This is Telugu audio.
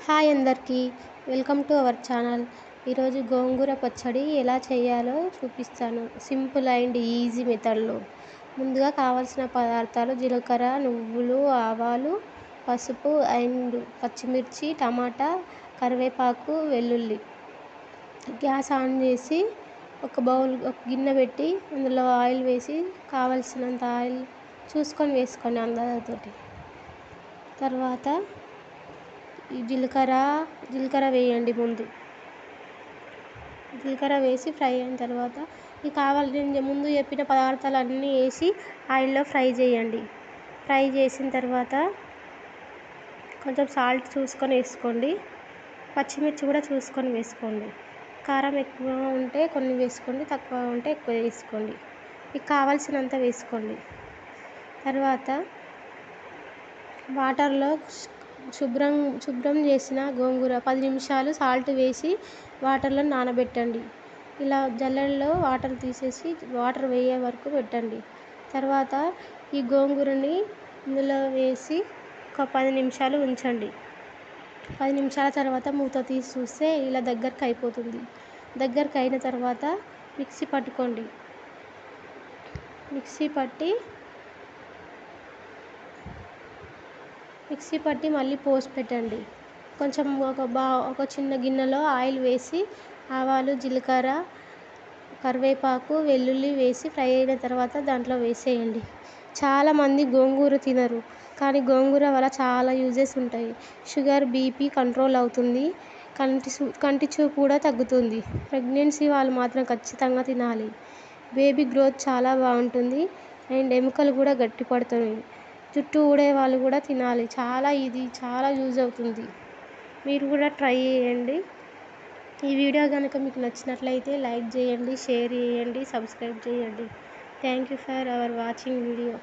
హాయ్ అందరికీ, వెల్కమ్ టు అవర్ ఛానల్. ఈరోజు గోంగూర పచ్చడి ఎలా చేయాలో చూపిస్తాను, సింపుల్ అండ్ ఈజీ మెథడ్లో. ముందుగా కావాల్సిన పదార్థాలు: జీలకర్ర, నువ్వులు, ఆవాలు, పసుపు అండ్ పచ్చిమిర్చి, టమాటా, కరివేపాకు, వెల్లుల్లి. గ్యాస్ ఆన్ చేసి ఒక గిన్నె పెట్టి అందులో ఆయిల్ వేసి కావలసినంత ఆయిల్ చూసుకొని వేసుకోండి అందరితోటి. తర్వాత ఈ జీలకర్ర వేయండి. జీలకర్ర వేసి ఫ్రై అయిన తర్వాత నేను ముందు చెప్పిన పదార్థాలన్నీ వేసి ఆయిల్లో ఫ్రై చేయండి. ఫ్రై చేసిన తర్వాత కొంచెం సాల్ట్ చూసుకొని వేసుకోండి. పచ్చిమిర్చి కూడా చూసుకొని వేసుకోండి. కారం ఎక్కువ ఉంటే కొన్ని వేసుకోండి, తక్కువ ఉంటే ఎక్కువ వేసుకోండి. మీకు కావాల్సినంత వేసుకోండి. తర్వాత వాటర్లో శుభ్రం చేసిన గోంగూర 10 నిమిషాలు సాల్ట్ వేసి వాటర్లో నానబెట్టండి. ఇలా జల్లెడలో వాటర్ తీసేసి వాటర్ వేయే వరకు పెట్టండి. తర్వాత ఈ గోంగూరని ఇందులో వేసి ఒక 10 నిమిషాలు ఉంచండి. 10 నిమిషాల తర్వాత మూత తీసి చూస్తే ఇలా దగ్గరికి అయిపోతుంది. దగ్గరికి అయిన తర్వాత మిక్సీ పట్టుకోండి. మిక్సీ పట్టి మళ్ళీ పోసి పెట్టండి. కొంచెం ఒక చిన్న గిన్నెలో ఆయిల్ వేసి ఆవాలు, జీలకర్ర, కరివేపాకు, వెల్లుల్లి వేసి ఫ్రై అయిన తర్వాత దాంట్లో వేసేయండి. చాలామంది గోంగూర తినరు, కానీ గోంగూర వల్ల చాలా యూజెస్ ఉంటాయి. షుగర్, బీపీ కంట్రోల్ అవుతుంది. కంటి చూపు కూడా తగ్గుతుంది. ప్రెగ్నెన్సీ వాళ్ళు మాత్రం ఖచ్చితంగా తినాలి. బేబీ గ్రోత్ చాలా బాగుంటుంది అండ్ ఎముకలు కూడా గట్టిపడుతుంది. జుట్టు ఊడే వాళ్ళు కూడా తినాలి. ఇది చాలా యూజ్ అవుతుంది. మీరు కూడా ట్రై చేయండి. ఈ వీడియో కనుక మీకు నచ్చినట్లయితే లైక్ చేయండి, షేర్ చేయండి, సబ్స్క్రైబ్ చేయండి. Thank you for hour watching video.